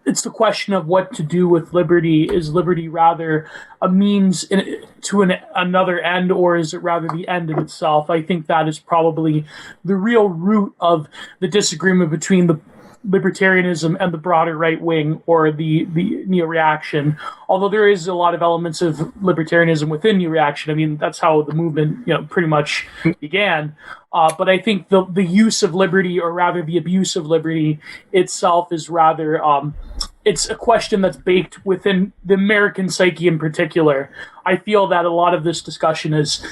it's the question of what to do with liberty. Is liberty rather a means to another end, or is it rather the end in itself? I think that is probably the real root of the disagreement between the libertarianism and the broader right wing, or the neo-reaction. Although there is a lot of elements of libertarianism within neo-reaction. I mean, that's how the movement, pretty much began. But I think the use of liberty, or rather the abuse of liberty itself, is rather it's a question that's baked within the American psyche in particular. I feel that a lot of this discussion is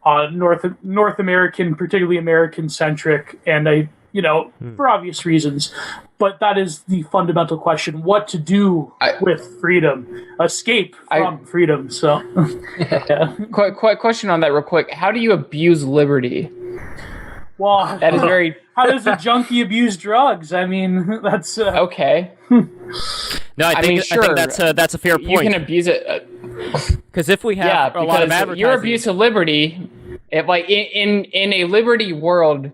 North American, particularly American centric, and for obvious reasons. But that is the fundamental question: what to do with freedom, escape from freedom. So, yeah. Quick question on that, real quick. How do you abuse liberty? Well, that is very. How does a junkie abuse drugs? I mean, that's okay. No, I think that's a fair point. You can abuse it because if we have a lot of advertising, your abuse of liberty, in a liberty world.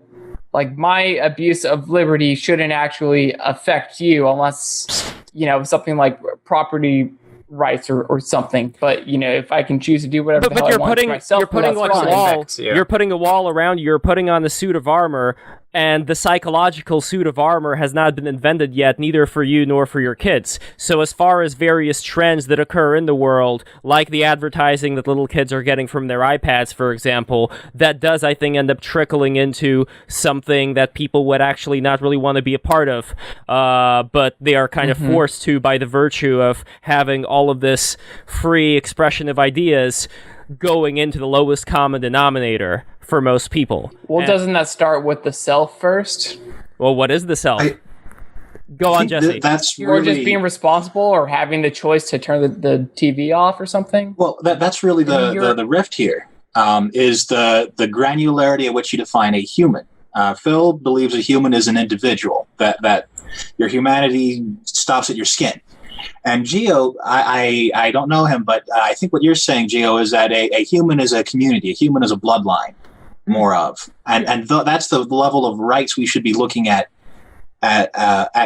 Like, my abuse of liberty shouldn't actually affect you unless, something like property rights or something. But, if I can choose to do whatever the hell I want to myself, you're putting like a wall. You're putting a wall around you. You're putting on the suit of armor, and the psychological suit of armor has not been invented yet, neither for you nor for your kids. So as far as various trends that occur in the world, like the advertising that little kids are getting from their iPads, for example, that does, I think, end up trickling into something that people would actually not really want to be a part of, but they are kind of forced to by the virtue of having all of this free expression of ideas going into the lowest common denominator for most people. Well, doesn't that start with the self first? Well, what is the self? Go on, Jesse. Or just being responsible, or having the choice to turn the TV off or something? Well, that's really the rift here, is the granularity at which you define a human. Phil believes a human is an individual, that your humanity stops at your skin. And Gio, I don't know him, but I think what you're saying, Gio, is that a human is a community, a human is a bloodline, more of, and that's the level of rights we should be looking at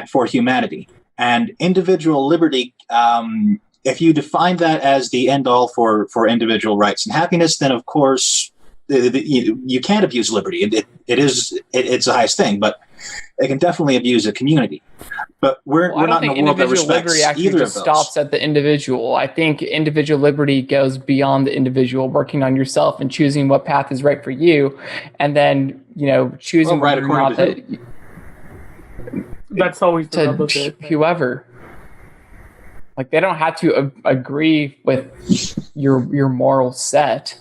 for humanity. And individual liberty, if you define that as the end all for individual rights and happiness, then of course you can't abuse liberty. It's the highest thing, but it can definitely abuse a community. But we're not in a world that respects either of those. Stops at the individual. I think individual liberty goes beyond the individual, working on yourself and choosing what path is right for you, and then choosing whether or not that. That's always to whoever. Like, they don't have to agree with your moral set.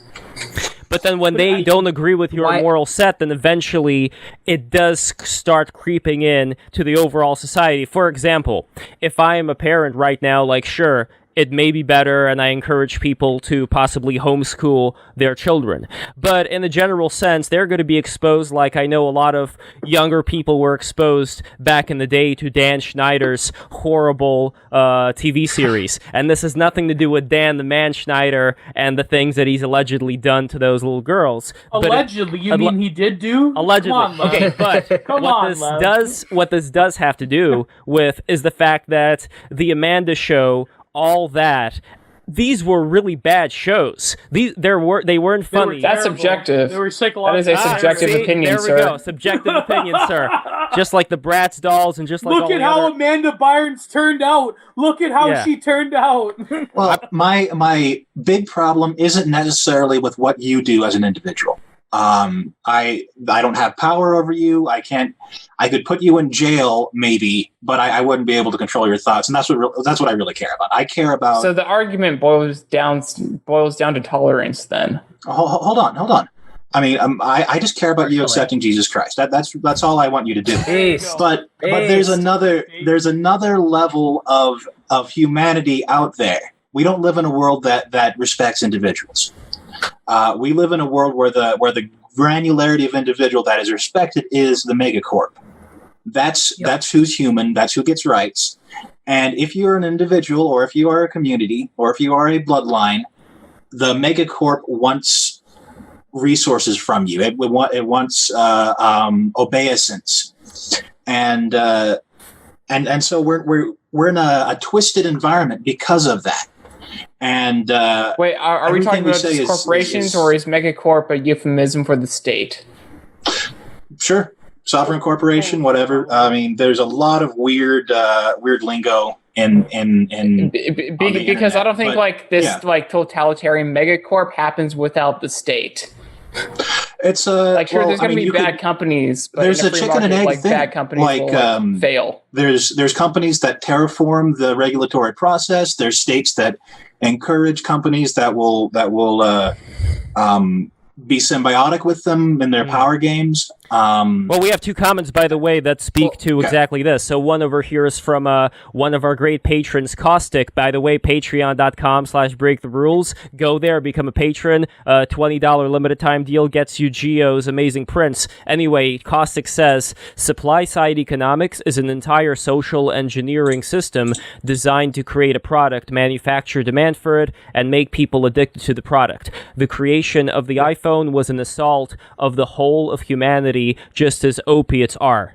But then when they don't agree with your moral set, then eventually it does start creeping in to the overall society. For example, if I am a parent right now, like, sure, it may be better, and I encourage people to possibly homeschool their children. But in a general sense, they're going to be exposed, like I know a lot of younger people were exposed back in the day to Dan Schneider's horrible TV series. And this has nothing to do with Dan the Man Schneider and the things that he's allegedly done to those little girls. Allegedly? You mean he did do? Allegedly. Come on, okay, but what this does have to do with is the fact that the Amanda Show, all that, these were really bad shows. They weren't funny. That's subjective. They were psychological. That is a subjective opinion, sir. There we go. Subjective opinion, sir. Just like the Bratz dolls and just like Look at how Amanda Bynes turned out. Look at how she turned out. Well, my big problem isn't necessarily with what you do as an individual. I don't have power over you. I could put you in jail maybe, but I wouldn't be able to control your thoughts. And that's what I really care about. I care about. So the argument boils down to tolerance then. Hold on. I mean, I just care about you accepting Jesus Christ. That's all I want you to do. But there's another level of humanity out there. We don't live in a world that respects individuals. We live in a world where the granularity of individual that is respected is the megacorp. That's who's human. That's who gets rights. And if you're an individual, or if you are a community, or if you are a bloodline, the megacorp wants resources from you. It wants obeisance, and so we're in a twisted environment because of that. And wait, are we talking about just corporations, or is megacorp a euphemism for the state? Sure, sovereign corporation, whatever. I mean, there's a lot of weird lingo in because I don't think like totalitarian megacorp happens without the state. It's there's going to be bad companies, but there's a chicken and egg thing. Bad companies will fail. There's companies that terraform the regulatory process. There's states that encourage companies that will be symbiotic with them in their power games. Well, we have two comments, by the way, that speak to exactly this. So one over here is from one of our great patrons, Caustic. By the way, patreon.com/breaktherules. Go there, become a patron. $20 limited time deal gets you Geo's amazing prints. Anyway, Caustic says, supply-side economics is an entire social engineering system designed to create a product, manufacture demand for it, and make people addicted to the product. The creation of the iPhone was an assault of the whole of humanity, just as opiates are.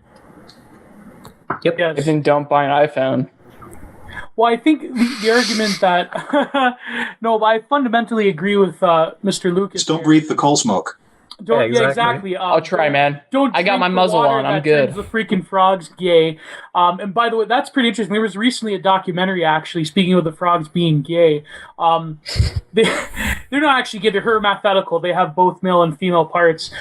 Yep. Yes. Then don't buy an iPhone. Well, I think the argument that no, but I fundamentally agree with Mr. Lucas. Just don't breathe the coal smoke. Exactly. I'll try, man. I got my muzzle on. I'm good. The freaking frogs gay. And by the way, that's pretty interesting. There was recently a documentary, actually, speaking of the frogs being gay. They're not actually gay. They're hermaphroditical. They have both male and female parts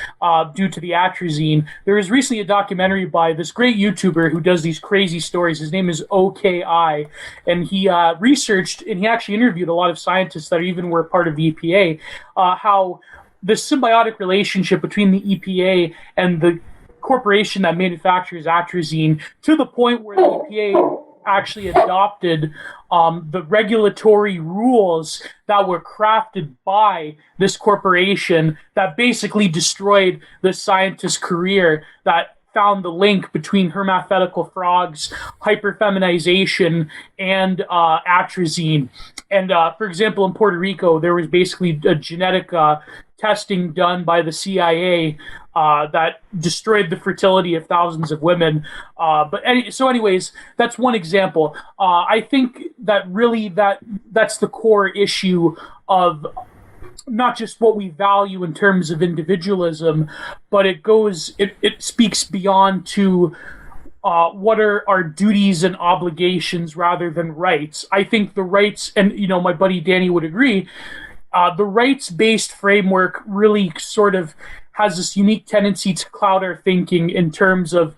due to the atrazine. There was recently a documentary by this great YouTuber who does these crazy stories. His name is OKI, and he researched and he actually interviewed a lot of scientists that even were part of the EPA, how the symbiotic relationship between the EPA and the corporation that manufactures atrazine, to the point where the EPA actually adopted the regulatory rules that were crafted by this corporation that basically destroyed the scientist's career, that found the link between hermaphroditical frogs, hyperfeminization, and atrazine. And for example, in Puerto Rico, there was basically a genetic testing done by the CIA that destroyed the fertility of thousands of women. Anyways, that's one example. I think that really that's the core issue of not just what we value in terms of individualism, but it speaks beyond to what are our duties and obligations rather than rights. I think the rights, and my buddy Danny would agree, the rights-based framework really sort of has this unique tendency to cloud our thinking in terms of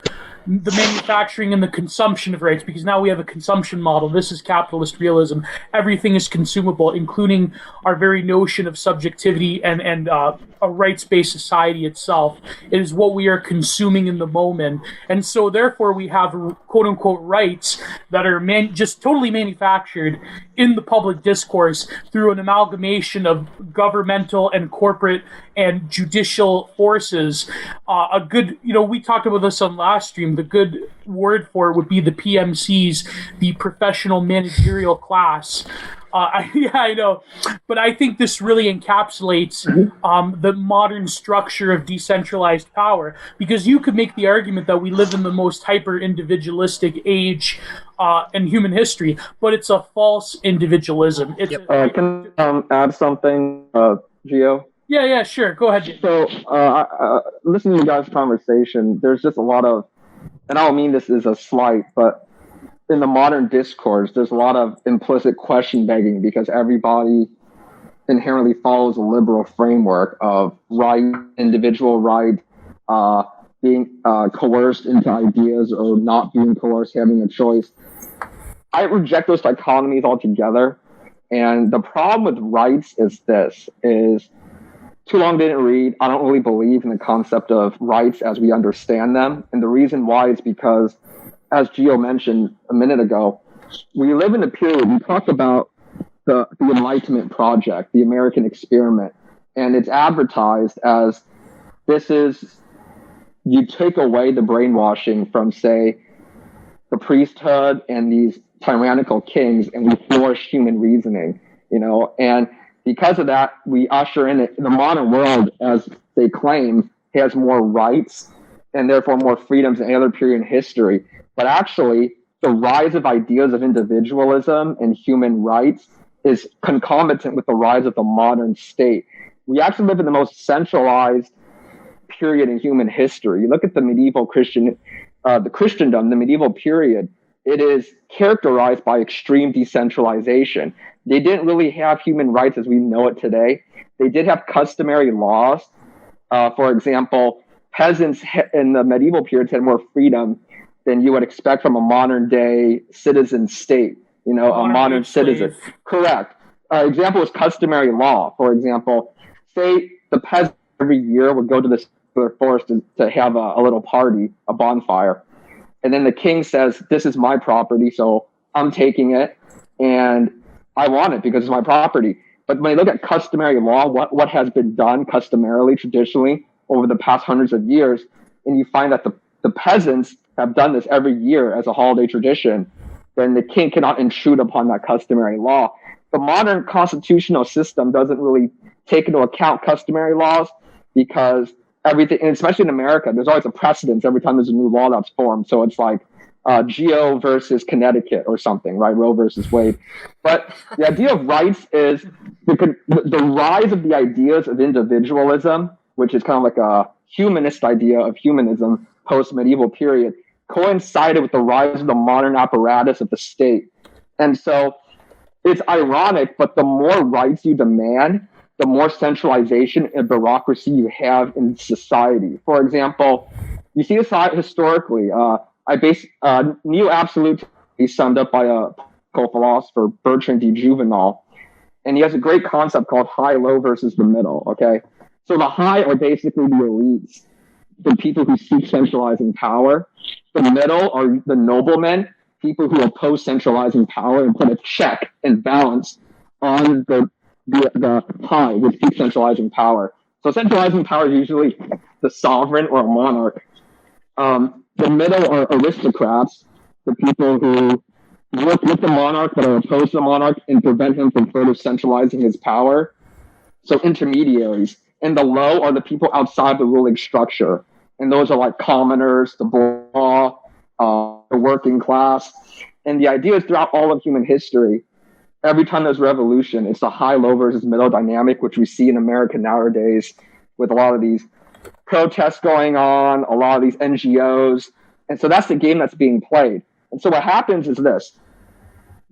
the manufacturing and the consumption of rights, because now we have a consumption model. This is capitalist realism. Everything is consumable, including our very notion of subjectivity and a rights-based society itself. It is what we are consuming in the moment. And so therefore we have quote-unquote rights that are just totally manufactured in the public discourse through an amalgamation of governmental and corporate and judicial forces. We talked about this on last stream. The good word for it would be the PMCs, the professional managerial class. I know. But I think this really encapsulates the modern structure of decentralized power, because you could make the argument that we live in the most hyper-individualistic age in human history, but it's a false individualism. Can I add something, Gio? Yeah, sure. Go ahead. So, listening to you guys' conversation, there's just a lot of, and I don't mean this as a slight, but in the modern discourse, there's a lot of implicit question begging because everybody inherently follows a liberal framework of right, individual right, being coerced into ideas or not being coerced, having a choice. I reject those dichotomies altogether. And the problem with rights is too long didn't read. I don't really believe in the concept of rights as we understand them. And the reason why is because, as Gio mentioned a minute ago, we live in a period, we talk about the Enlightenment project, the American experiment, and it's advertised as this is, you take away the brainwashing from, say, the priesthood and these tyrannical kings, and we flourish human reasoning, and because of that, we usher in the modern world, as they claim, has more rights and therefore more freedoms than any other period in history. But actually, the rise of ideas of individualism and human rights is concomitant with the rise of the modern state. We actually live in the most centralized period in human history. You look at the medieval Christendom, the medieval period, it is characterized by extreme decentralization. They didn't really have human rights as we know it today. They did have customary laws. For example, peasants in the medieval period had more freedom than you would expect from a modern day citizen state, a modern citizen. Correct. Example is customary law. For example, say the peasant every year would go to the forest to have a little party, a bonfire. And then the king says, this is my property, so I'm taking it, and I want it because it's my property. But when you look at customary law, what has been done customarily, traditionally, over the past hundreds of years, and you find that the peasants have done this every year as a holiday tradition, then the king cannot intrude upon that customary law. The modern constitutional system doesn't really take into account customary laws because everything, and especially in America, there's always a precedence every time there's a new law that's formed. So it's like Geo versus Connecticut or something, right? Roe versus Wade. But the idea of rights is the rise of the ideas of individualism, which is kind of like a humanist idea of humanism post-medieval period, coincided with the rise of the modern apparatus of the state. And so it's ironic, but the more rights you demand, the more centralization and bureaucracy you have in society. For example, you see this historically. Neo-absolute is summed up by a political philosopher, Bertrand de Juvenal, and he has a great concept called high-low versus the middle, okay? So the high are basically the elites, the people who seek centralizing power. The middle are the noblemen, people who oppose centralizing power and put a check and balance on the high, which keeps centralizing power. So centralizing power is usually the sovereign or a monarch. The middle are aristocrats, the people who work with the monarch but are opposed to the monarch and prevent him from further centralizing his power. So intermediaries. And the low are the people outside the ruling structure. And those are like commoners, the bourgeois, the working class. And the idea is throughout all of human history, every time there's revolution, it's the high-low versus middle dynamic, which we see in America nowadays with a lot of these protests going on, a lot of these NGOs. And so that's the game that's being played. And so what happens is this.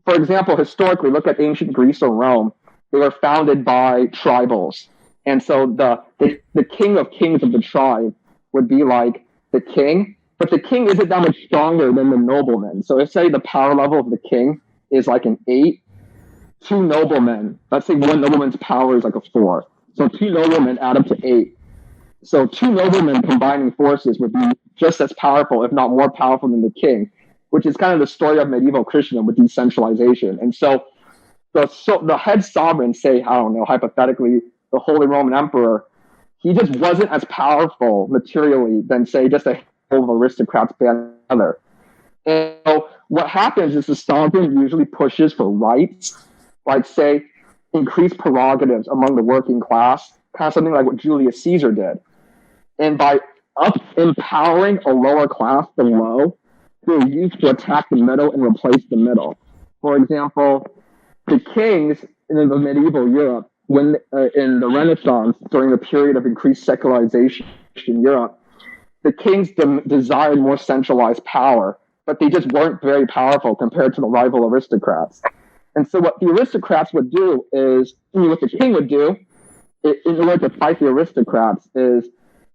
For example, historically, look at ancient Greece or Rome. They were founded by tribals. And so the king of kings of the tribe would be like the king, but the king isn't that much stronger than the nobleman. So if, say, the power level of the king is like an 8, 2 noblemen, let's say one nobleman's power is like a 4. So 2 noblemen add up to 8. So 2 noblemen combining forces would be just as powerful, if not more powerful than the king, which is kind of the story of medieval Christendom with decentralization. And so the head sovereign, say, I don't know, hypothetically, the Holy Roman Emperor, he just wasn't as powerful materially than, say, just a handful of aristocrats band together. And so what happens is the sovereign usually pushes for rights, like, say, increased prerogatives among the working class, kind of something like what Julius Caesar did. And by empowering a lower class, the low, they're used to attack the middle and replace the middle. For example, the kings in the medieval Europe, when in the Renaissance, during the period of increased secularization in Europe, the kings desired more centralized power, but they just weren't very powerful compared to the rival aristocrats. And so what the aristocrats would do is, what the king would do, in order to fight the aristocrats, is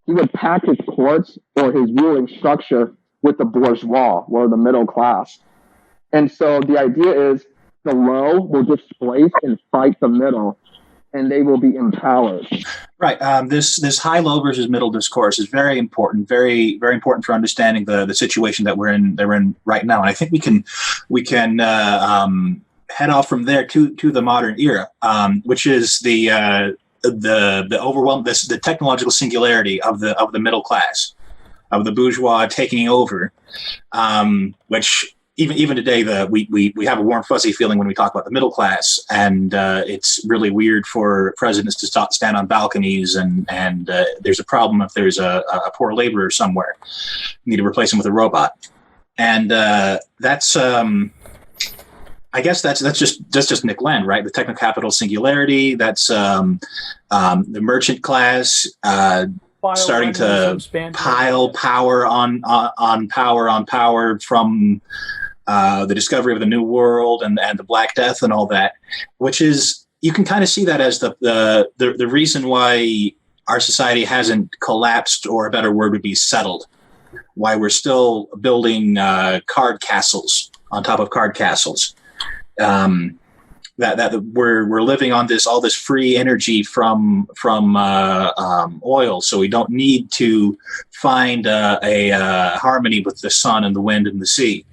he would pack his courts or his ruling structure with the bourgeois, or the middle class. And so the idea is the low will displace and fight the middle, and they will be empowered. Right. This high-low versus middle discourse is very important, very very important for understanding the situation that we're in right now. And I think we can head off from there to the modern era, which is the overwhelm, the technological singularity of the middle class, of the bourgeois taking over, which. Even today, we have a warm, fuzzy feeling when we talk about the middle class, and it's really weird for presidents to stand on balconies, and there's a problem if there's a poor laborer somewhere. You need to replace him with a robot. and that's I guess that's just Nick Land, right? The techno-capital singularity. That's the merchant class starting to pile power on power from the discovery of the New World and the Black Death and all that, which is, you can kind of see that as the reason why our society hasn't collapsed, or a better word would be settled. Why we're still building card castles on top of card castles. That we're living on all this free energy from oil, so we don't need to find a harmony with the sun and the wind and the sea,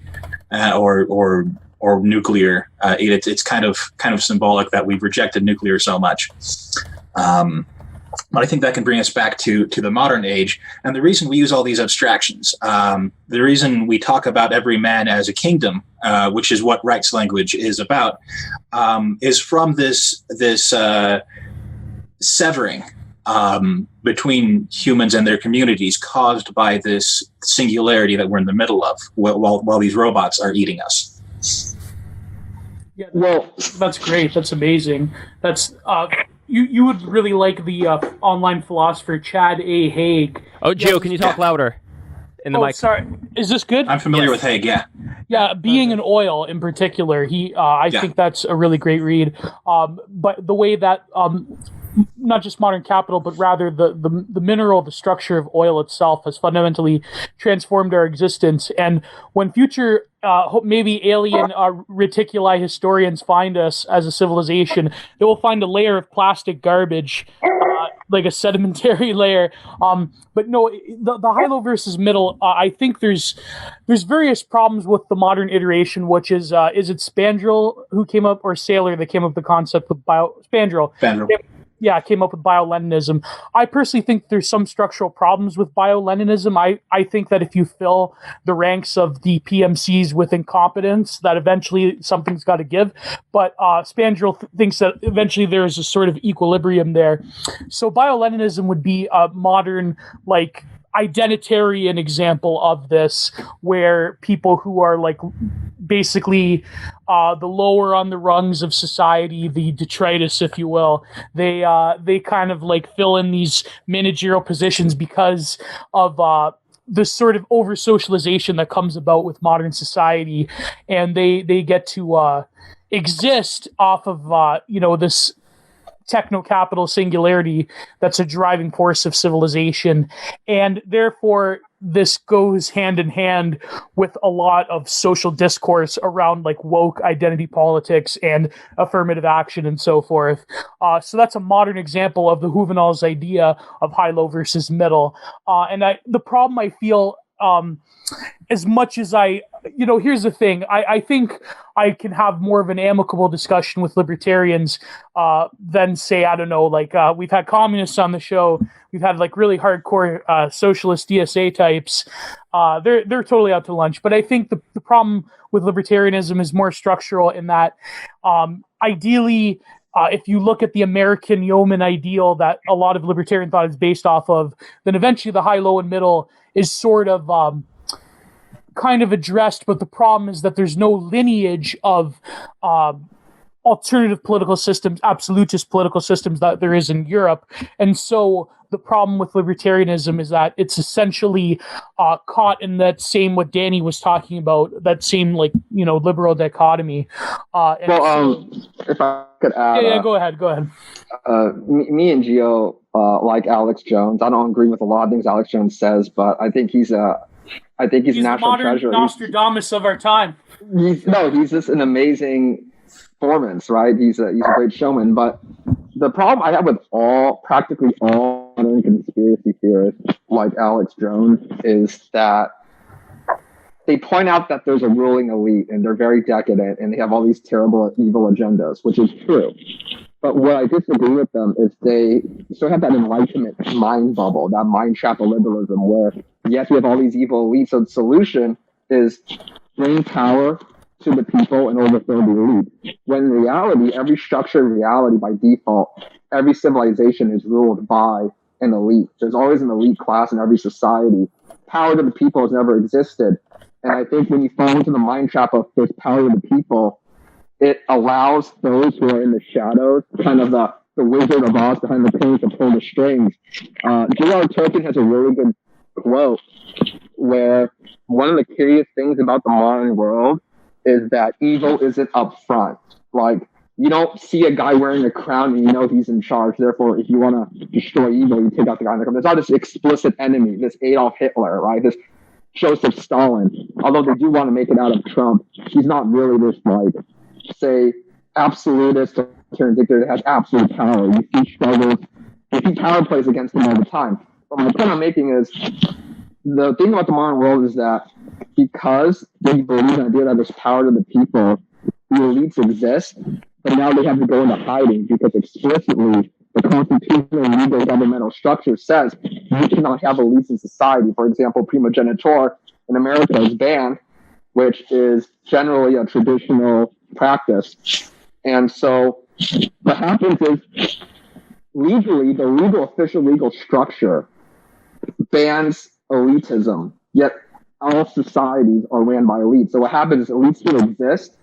or nuclear. It's kind of symbolic that we've rejected nuclear so much. But I think that can bring us back to the modern age. And the reason we use all these abstractions, the reason we talk about every man as a kingdom, which is what rights language is about, is from this severing between humans and their communities caused by this singularity that we're in the middle of while these robots are eating us. Yeah, well, that's great. That's amazing. That's you would really like the online philosopher Chad A. Haig. Oh, Gio, can you talk louder in the mic? Sorry. Is this good? I'm familiar with Haig, yeah. Yeah, Being an Oil in particular. I think that's a really great read. But the way that not just modern capital, but rather the mineral, the structure of oil itself has fundamentally transformed our existence. And when future maybe alien reticuli historians find us as a civilization, they will find a layer of plastic garbage, like a sedimentary layer. But no, the high-low versus middle, I think there's various problems with the modern iteration, which is it Spandrel who came up, or Saylor that came up with the concept with Spandrel. Came up with bio-Leninism. I personally think there's some structural problems with bio-Leninism. I think that if you fill the ranks of the PMCs with incompetence, that eventually something's got to give. But Spandrel thinks that eventually there's a sort of equilibrium there. So bio-Leninism would be a modern, like, identitarian example of this, where people who are like basically the lower on the rungs of society, the detritus, if you will, they kind of like fill in these managerial positions because of the sort of over socialization that comes about with modern society, and they get to exist off of this techno-capital singularity that's a driving force of civilization. And therefore, this goes hand in hand with a lot of social discourse around like woke identity politics and affirmative action and so forth. So that's a modern example of the Juvenal's idea of high-low versus middle. And the problem I feel, as much as here's the thing, I think I can have more of an amicable discussion with libertarians than, say, I don't know, like we've had communists on the show, we've had like really hardcore socialist DSA types. They're totally out to lunch. But I think the problem with libertarianism is more structural in that ideally, if you look at the American yeoman ideal that a lot of libertarian thought is based off of, then eventually the high, low, and middle is sort of kind of addressed, but the problem is that there's no lineage of alternative political systems, absolutist political systems that there is in Europe. And so the problem with libertarianism is that it's essentially caught in that same, what Danny was talking about, that same liberal dichotomy. If I could add, go ahead. Me and Gio like Alex Jones. I don't agree with a lot of things Alex Jones says, but I think he's a national treasure. Nostradamus of our time. He's just an amazing performance, right? He's a great showman. But the problem I have with practically all modern conspiracy theorists like Alex Jones is that they point out that there's a ruling elite and they're very decadent and they have all these terrible, evil agendas, which is true. But what I disagree with them is they still have that Enlightenment mind bubble, that mind trap of liberalism, where yes, we have all these evil elites, so the solution is bring power to the people and overthrow the elite. When in reality, every structure in reality by default, every civilization is ruled by an elite. There's always an elite class in every society. Power to the people has never existed. And I think when you fall into the mind trap of this power of the people, it allows those who are in the shadows, kind of the Wizard of Oz behind the paint, to pull the strings. J.R. Tolkien has a really good quote where one of the curious things about the modern world is that evil isn't up front. Like, you don't see a guy wearing a crown and you know he's in charge. Therefore, if you want to destroy evil, you take out the guy in the crown. There's not this explicit enemy, this Adolf Hitler, right? This Joseph Stalin. Although they do want to make it out of Trump, he's not really this, like, say, absolutist or dictator that has absolute power. You see struggles. You see power plays against him all the time. But my point I'm making is, the thing about the modern world is that because they believe in the idea that there's power to the people, the elites exist, but now they have to go into hiding because explicitly the constitutional and legal governmental structure says you cannot have elites in society. For example, primogeniture in America is banned, which is generally a traditional practice. And so what happens is, legally, the official legal structure bans elitism, yet all societies are ran by elites. So what happens is elites still exist.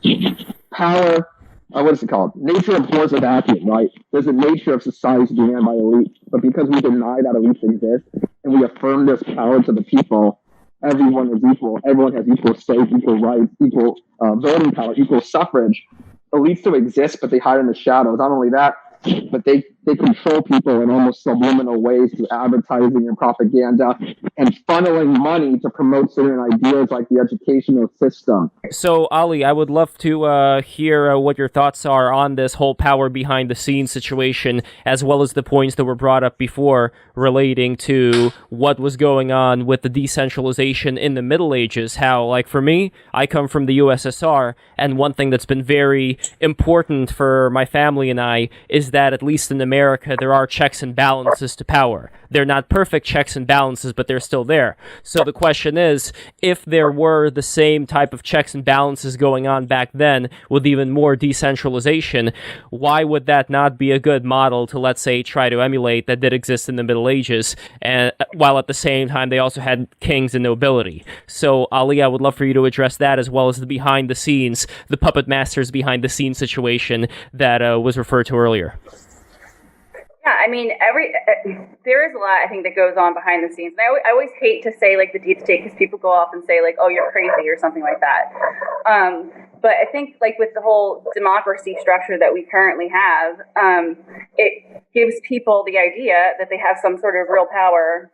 Power, what is it called? Nature abhors a vacuum, right? There's a nature of societies to be ran by elites. But because we deny that elites exist and we affirm this power to the people, everyone is equal. Everyone has equal say, equal rights, equal voting power, equal suffrage. Elites still exist, but they hide in the shadows. Not only that, but they control people in almost subliminal ways through advertising and propaganda and funneling money to promote certain ideas like the educational system. So, Ali, I would love to hear what your thoughts are on this whole power behind the scenes situation, as well as the points that were brought up before relating to what was going on with the decentralization in the Middle Ages. How, like, for me, I come from the USSR, and one thing that's been very important for my family and I is that, at least in America, there are checks and balances to power. They're not perfect checks and balances, but they're still there. So the question is, if there were the same type of checks and balances going on back then with even more decentralization, why would that not be a good model to, let's say, try to emulate that did exist in the Middle Ages, and while at the same time they also had kings and nobility? So, Ali, I would love for you to address that, as well as the behind the scenes, the puppet masters behind the scenes situation that was referred to earlier. Yeah, I mean, there is a lot, I think, that goes on behind the scenes. And I always hate to say, like, the deep state, because people go off and say, like, oh, you're crazy or something like that. But I think, like, with the whole democracy structure that we currently have, it gives people the idea that they have some sort of real power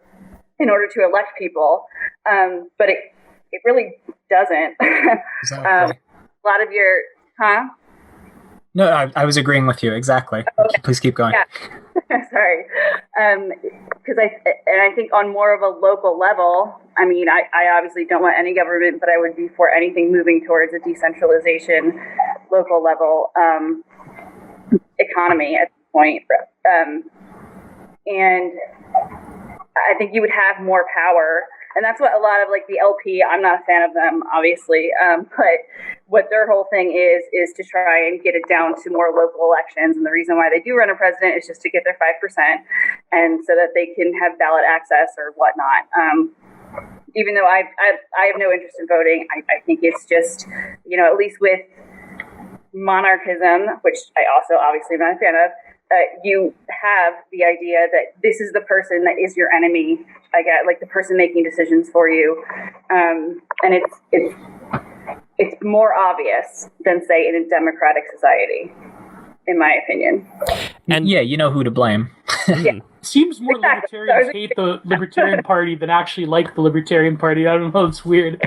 in order to elect people. But it really doesn't. Exactly. A lot of your, No, I was agreeing with you. Exactly. Okay. Please keep going. Yeah. Sorry. Because I think on more of a local level, I mean, I obviously don't want any government, but I would be for anything moving towards a decentralization, local level economy at this point. And I think you would have more power. And that's what a lot of, like, the LP, I'm not a fan of them, obviously, but what their whole thing is to try and get it down to more local elections. And the reason why they do run a president is just to get their 5% and so that they can have ballot access or whatnot. Even though I have no interest in voting, I think it's just, you know, at least with monarchism, which I also obviously am not a fan of, you have the idea that this is the person that is your enemy. I get, like, the person making decisions for you, and it's more obvious than, say, in a democratic society, in my opinion. And yeah, you know who to blame. Yeah. Seems more libertarians hate the Libertarian Party than actually like the Libertarian Party. I don't know, it's weird.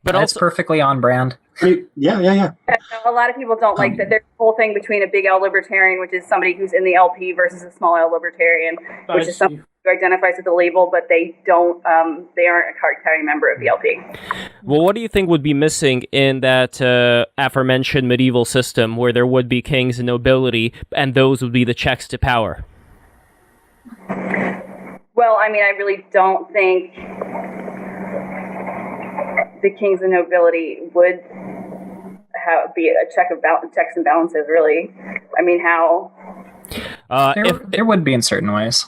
But that's also perfectly on brand. Yeah. A lot of people don't like that. There's a whole thing between a big L libertarian, which is somebody who's in the LP, versus a small L libertarian, which is somebody who identifies with the label, but they don't. They aren't a card-carrying member of the LP. Well, what do you think would be missing in that aforementioned medieval system, where there would be kings and nobility, and those would be the checks to power? Well, I mean, I really don't think the kings and nobility would be a checks and balances, really. I mean, how? There would be in certain ways.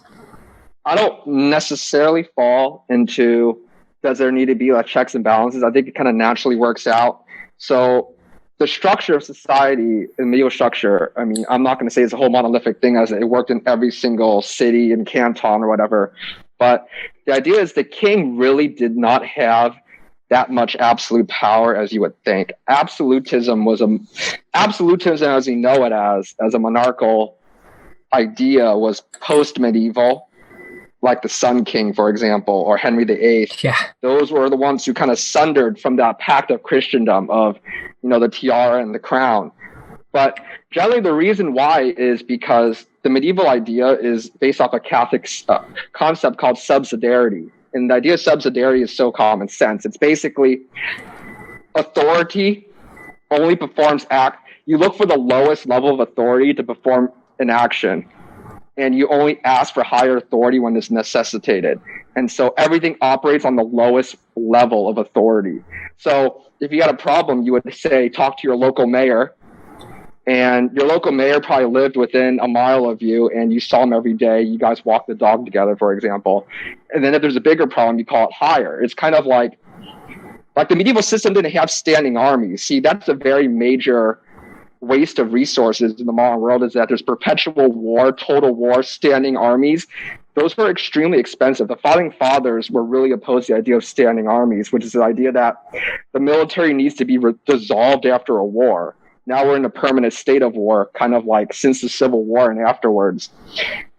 I don't necessarily fall into does there need to be like checks and balances? I think it kind of naturally works out. So the structure of society, the medieval structure, I mean, I'm not going to say it's a whole monolithic thing as it worked in every single city and canton or whatever, but the idea is the king really did not have that much absolute power as you would think. Absolutism as we know it as a monarchical idea was post-medieval, like the Sun King, for example, or Henry VIII. Yeah. Those were the ones who kind of sundered from that pact of Christendom of, the tiara and the crown. But generally the reason why is because the medieval idea is based off a Catholic concept called subsidiarity. And the idea of subsidiarity is so common sense. It's basically authority only performs act. You look for the lowest level of authority to perform an action. And you only ask for higher authority when it's necessitated. And so everything operates on the lowest level of authority. So if you had a problem, you would say, talk to your local mayor. And your local mayor probably lived within a mile of you and you saw him every day. You guys walk the dog together, for example. And then if there's a bigger problem, you call it higher. It's kind of like the medieval system didn't have standing armies. See, that's a very major waste of resources in the modern world, is that there's perpetual war, total war, standing armies. Those were extremely expensive. The founding fathers were really opposed to the idea of standing armies, which is the idea that the military needs to be dissolved after a war. Now we're in a permanent state of war, kind of like since the Civil War and afterwards.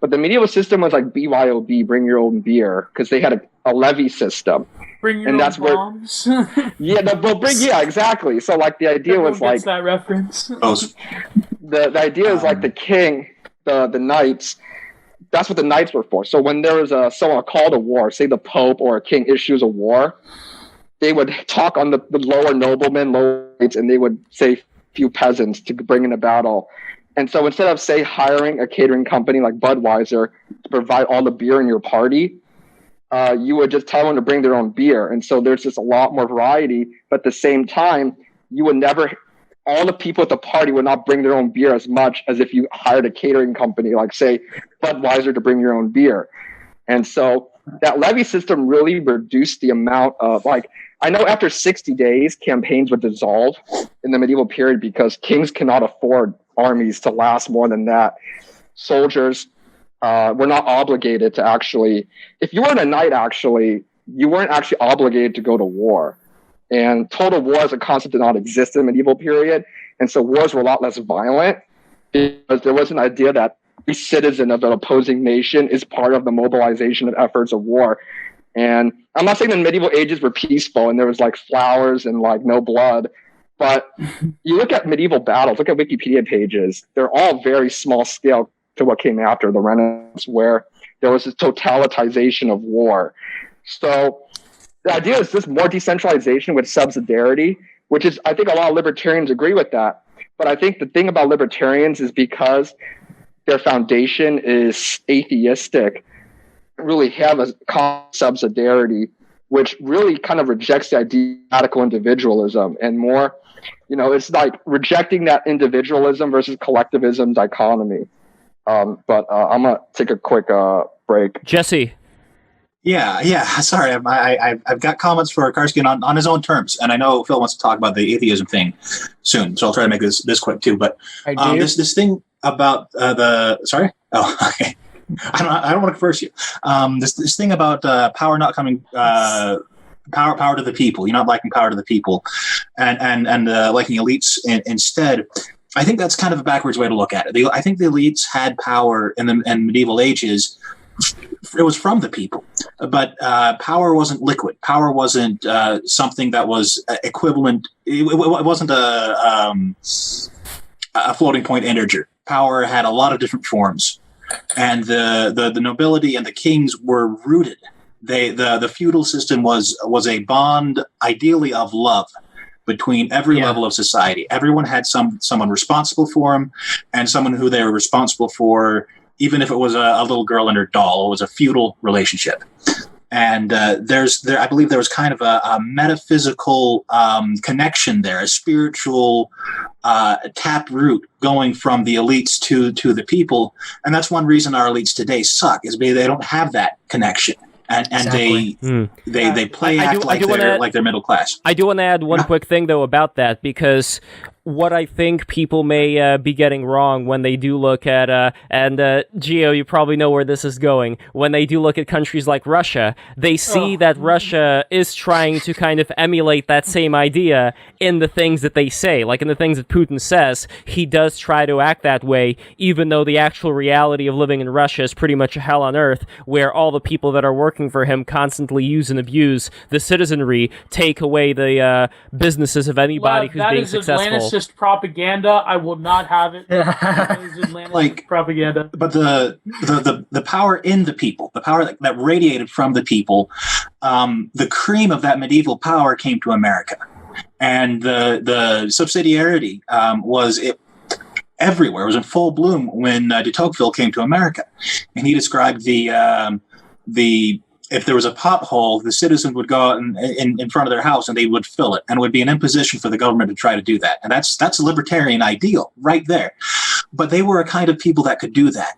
But the medieval system was like BYOB, bring your own beer, because they had a levy system. Bring your own bombs. Exactly. So like the idea was like that reference. The idea is like the king, the knights. That's what the knights were for. So when there was someone called a war, say the Pope or a king issues a war, they would talk on the lower noblemen, lower knights, and they would say few peasants to bring in a battle. And so instead of, say, hiring a catering company like Budweiser to provide all the beer in your party, you would just tell them to bring their own beer. And so there's just a lot more variety. But at the same time, you would never, all the people at the party would not bring their own beer as much as if you hired a catering company, like, say, Budweiser to bring your own beer. And so that levy system really reduced the amount of, I know after 60 days, campaigns would dissolve in the medieval period because kings cannot afford armies to last more than that. Soldiers were not obligated to actually, if you weren't a knight, you weren't actually obligated to go to war. And total war as a concept did not exist in the medieval period. And so wars were a lot less violent because there was an idea that every citizen of an opposing nation is part of the mobilization of efforts of war. And I'm not saying the medieval ages were peaceful and there was like flowers and like no blood, but you look at medieval battles, look at Wikipedia pages, they're all very small scale to what came after the Renaissance, where there was this totalitization of war. So the idea is just more decentralization with subsidiarity, which is, I think a lot of libertarians agree with that. But I think the thing about libertarians is because their foundation is atheistic, really have a subsidiarity, which really kind of rejects the idea of radical individualism and more, it's like rejecting that individualism versus collectivism dichotomy. But I'm gonna take a quick break. Jesse. Yeah. Sorry, I've got comments for Karski on his own terms, and I know Phil wants to talk about the atheism thing soon, so I'll try to make this quick too. But this thing about sorry. Oh, okay. I don't want to curse you. This thing about power not coming, power to the people. You're not liking power to the people, and liking elites instead. I think that's kind of a backwards way to look at it. I think the elites had power in the medieval ages. It was from the people, but power wasn't liquid. Power wasn't something that was equivalent. It wasn't a floating point integer. Power had a lot of different forms. And the nobility and the kings were rooted. The feudal system was a bond, ideally of love, between every level of society. Everyone had someone responsible for them, and someone who they were responsible for, even if it was a little girl and her doll. It was a feudal relationship. And I believe there was kind of a metaphysical connection there, a spiritual tap root going from the elites to the people. And that's one reason our elites today suck, is because they don't have that connection. and Exactly. they play like they're middle class. I do want to add one quick thing though about that, because what I think people may be getting wrong when they do look at, and Gio, you probably know where this is going, when they do look at countries like Russia, they see that Russia is trying to kind of emulate that same idea in the things that they say. Like in the things that Putin says, he does try to act that way, even though the actual reality of living in Russia is pretty much a hell on earth, where all the people that are working for him constantly use and abuse the citizenry, take away the businesses of anybody who's being successful. Atlanticist propaganda. I will not have it. Like propaganda. But the power in the people, the power that radiated from the people, the cream of that medieval power came to America, and the subsidiarity was everywhere. It was in full bloom when de Tocqueville came to America, and he described the if there was a pothole, the citizen would go out in front of their house and they would fill it, and it would be an imposition for the government to try to do that. And that's a libertarian ideal right there. But they were a kind of people that could do that.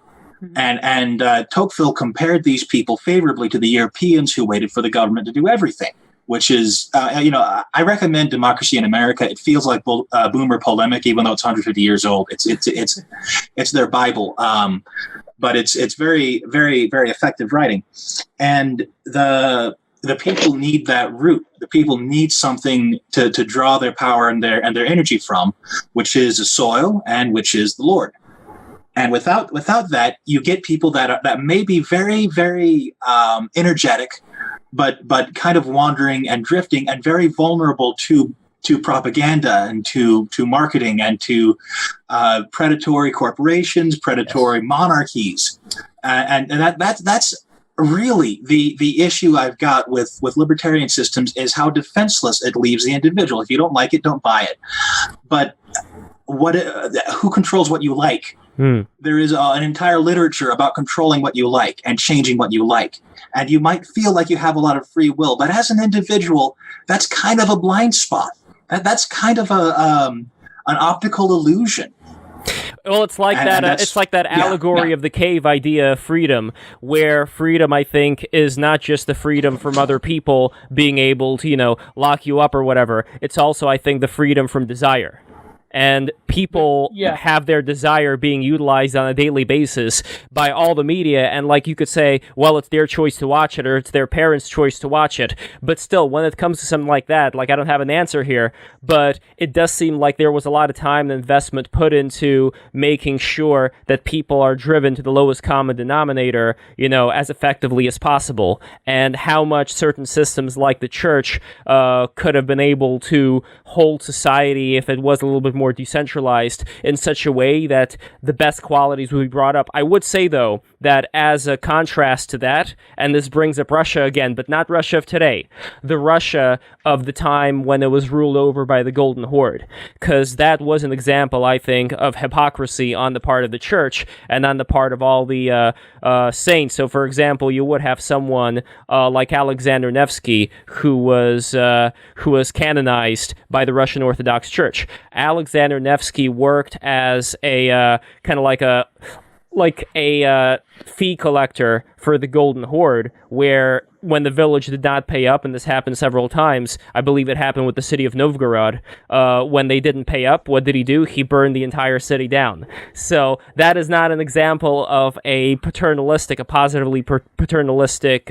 And Tocqueville compared these people favorably to the Europeans who waited for the government to do everything, which is, I recommend Democracy in America. It feels like boomer polemic, even though it's 150 years old. It's their Bible. But it's very, very, very effective writing. And the people need that root. The people need something to draw their power and their energy from, which is the soil and which is the Lord. And without that, you get people that may be very, very energetic, but kind of wandering and drifting and very vulnerable to propaganda and to marketing and to predatory corporations, predatory monarchies, and that's really the issue I've got with libertarian systems, is how defenseless it leaves the individual. If you don't like it, don't buy it. But who controls what you like? There is an entire literature about controlling what you like and changing what you like. And you might feel like you have a lot of free will, but as an individual, that's kind of a blind spot. That's kind of an optical illusion. Well, it's like that allegory of the cave idea of freedom, where freedom, I think, is not just the freedom from other people being able to, lock you up or whatever. It's also, I think, the freedom from desire. And people have their desire being utilized on a daily basis by all the media, and like you could say, well, it's their choice to watch it, or it's their parents' choice to watch it. But still, when it comes to something like that, like I don't have an answer here, but it does seem like there was a lot of time and investment put into making sure that people are driven to the lowest common denominator, as effectively as possible. And how much certain systems like the church could have been able to hold society if it was a little bit more decentralized in such a way that the best qualities would be brought up. I would say, though, that as a contrast to that, and this brings up Russia again, but not Russia of today, the Russia of the time when it was ruled over by the Golden Horde, because that was an example, I think, of hypocrisy on the part of the church and on the part of all the saints. So, for example, you would have someone like Alexander Nevsky, who was canonized by the Russian Orthodox Church. Alexander Nevsky worked as a kind of like a fee collector for the Golden Horde, where when the village did not pay up, and this happened several times, I believe it happened with the city of Novgorod, when they didn't pay up, what did he do? He burned the entire city down. So that is not an example of a positively paternalistic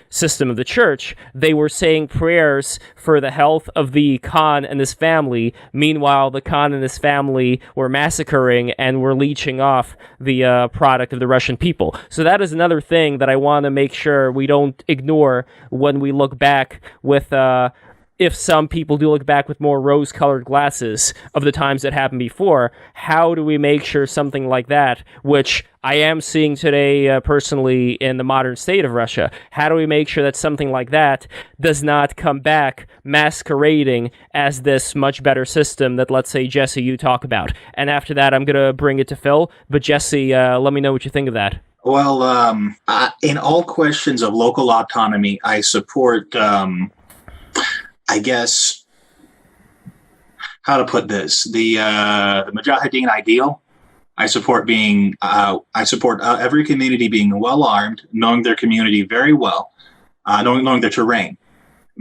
system of the church. They were saying prayers for the health of the Khan and his family. Meanwhile, the Khan and his family were massacring and were leeching off the product of the Russian people. So that is another thing that I want to make sure we don't ignore when we look back with, if some people do look back with more rose-colored glasses of the times that happened before, how do we make sure something like that, which I am seeing today personally in the modern state of Russia, how do we make sure that something like that does not come back masquerading as this much better system that, let's say, Jesse, you talk about? And after that, I'm going to bring it to Phil, but Jesse, let me know what you think of that. Well, in all questions of local autonomy, I support, I guess, how to put this, the Mujahideen ideal. I support every community being well armed, knowing their community very well, knowing the terrain,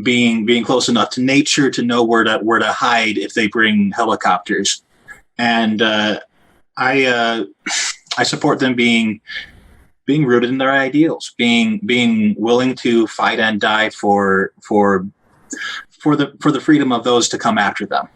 being close enough to nature to know where to hide if they bring helicopters. And I support them being rooted in their ideals, being willing to fight and die for the freedom of those to come after them.